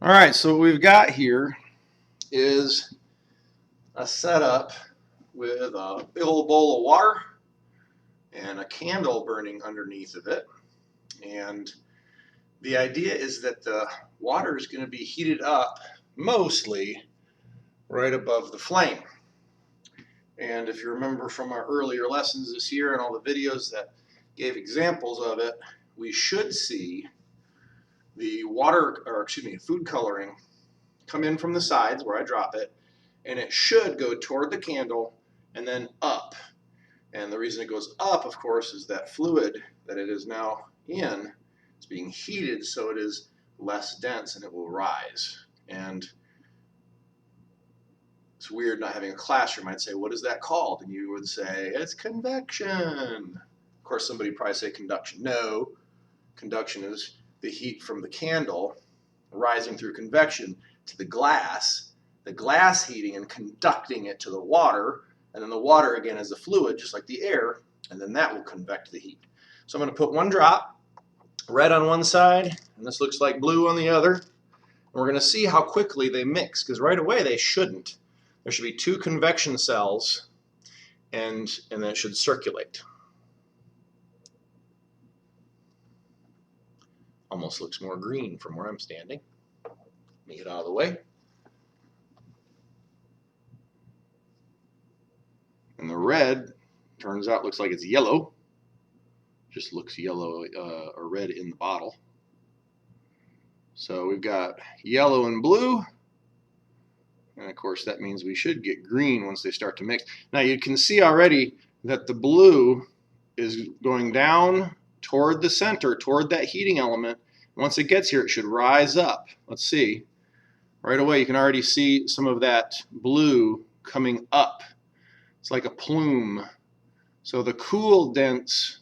All right, so what we've got here is a setup with a big old bowl of water and a candle burning underneath of it. And the idea is that the water is going to be heated up mostly right above the flame. And if you remember from our earlier lessons this year and all the videos that gave examples of it, we should see the food coloring come in from the sides where I drop it, and it should go toward the candle and then up. And the reason it goes up, of course, is that fluid that it is now in is being heated, so it is less dense and it will rise. And it's weird not having a classroom. I'd say, what is that called? And you would say, it's convection. Of course, somebody would probably say conduction. No, conduction is the heat from the candle rising through convection to the glass heating and conducting it to the water, and then the water again is the fluid, just like the air, and then that will convect the heat. So I'm going to put one drop, red on one side, and this looks like blue on the other. And we're going to see how quickly they mix, because right away they shouldn't. There should be two convection cells, and then it should circulate. Almost looks more green from where I'm standing. Let me get out of the way. And the red turns out looks like it's yellow. Just looks yellow or red in the bottle. So we've got yellow and blue. And of course that means we should get green once they start to mix. Now you can see already that the blue is going down toward the center, toward that heating element. Once it gets here, it should rise up. Let's see. Right away you can already see some of that blue coming up. It's like a plume. So the cool, dense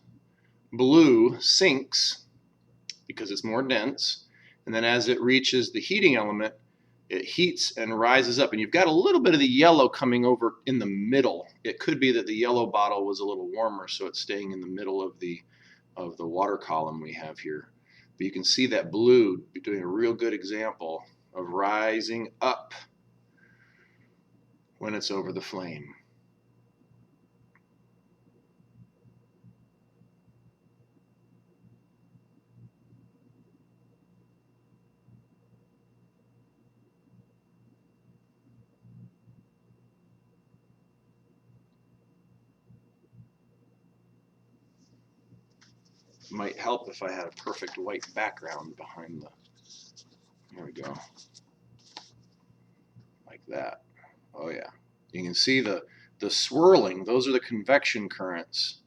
blue sinks because it's more dense, and then as it reaches the heating element, it heats and rises up, and you've got a little bit of the yellow coming over in the middle. It could be that the yellow bottle was a little warmer, so it's staying in the middle of the water column we have here. But you can see that blue doing a real good example of rising up when it's over the flame. Might help if I had a perfect white background behind the, there we go, like that. Oh yeah, you can see the swirling. Those are the convection currents.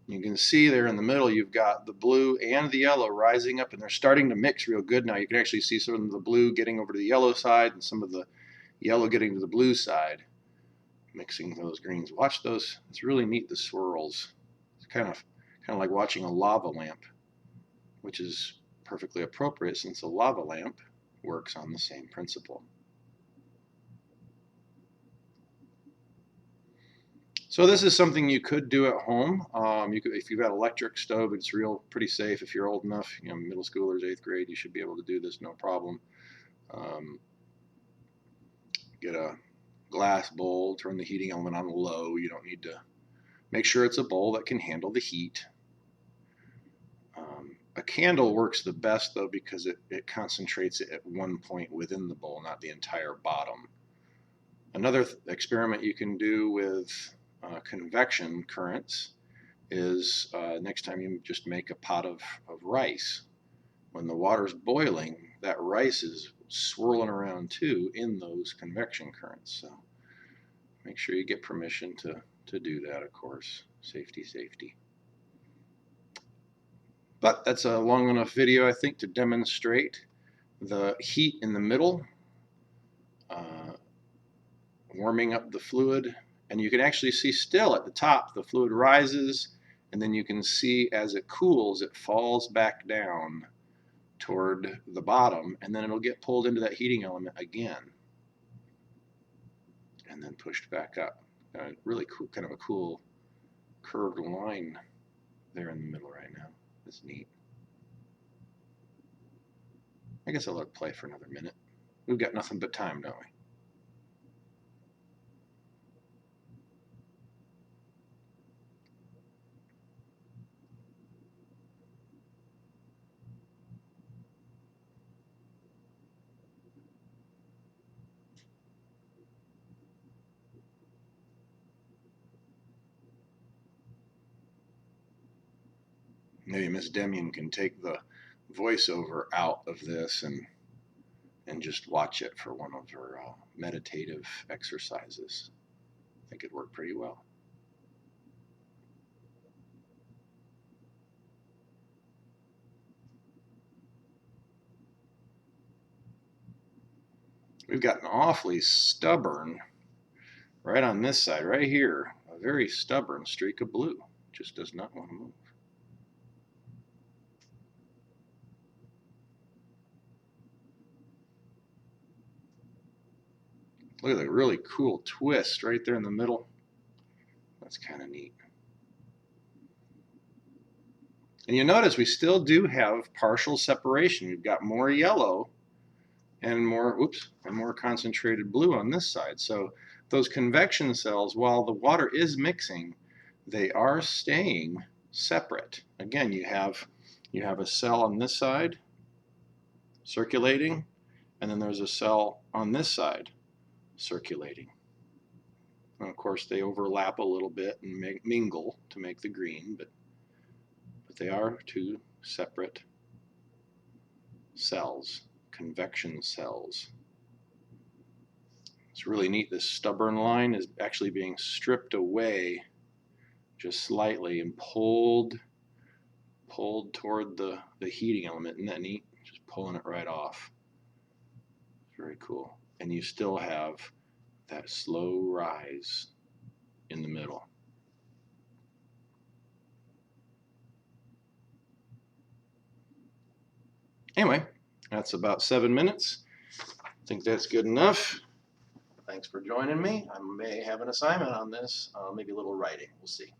You can see there in the middle you've got the blue and the yellow rising up, and they're starting to mix real good now. You can actually see some of the blue getting over to the yellow side and some of the yellow getting to the blue side, mixing those greens. Watch those. It's really neat, the swirls. It's kind of like watching a lava lamp, which is perfectly appropriate since a lava lamp works on the same principle. So this is something you could do at home. If you've got an electric stove, it's pretty safe. If you're old enough, middle schoolers, 8th grade, you should be able to do this no problem. Get a glass bowl, turn the heating element on low. You don't need to. Make sure it's a bowl that can handle the heat. A candle works the best though because it concentrates it at one point within the bowl, not the entire bottom. Another experiment you can do with convection currents is next time you just make a pot of rice. When the water's boiling, that rice is swirling around too in those convection currents. So make sure you get permission to do that, of course. Safety, safety. But that's a long enough video, I think, to demonstrate the heat in the middle, warming up the fluid. And you can actually see still at the top, the fluid rises, and then you can see as it cools, it falls back down toward the bottom, and then it'll get pulled into that heating element again, and then pushed back up. Really cool, kind of a cool curved line there in the middle right now. That's neat. I guess I'll let it play for another minute. We've got nothing but time, don't we? Maybe Miss Demian can take the voiceover out of this and just watch it for one of her meditative exercises. I think it'd work pretty well. We've got an awfully stubborn, right on this side, right here, a very stubborn streak of blue. Just does not want to move. Look at the really cool twist right there in the middle. That's kind of neat. And you notice we still do have partial separation. We've got more yellow and more concentrated blue on this side. So those convection cells, while the water is mixing, they are staying separate. Again, you have a cell on this side circulating, and then there's a cell on this side circulating. And of course, they overlap a little bit and mingle to make the green, but they are two separate cells, convection cells. It's really neat. This stubborn line is actually being stripped away just slightly and pulled toward the heating element. Isn't that neat? Just pulling it right off. Very cool. And you still have that slow rise in the middle. Anyway, that's about 7 minutes. I think that's good enough. Thanks for joining me. I may have an assignment on this, maybe a little writing. We'll see.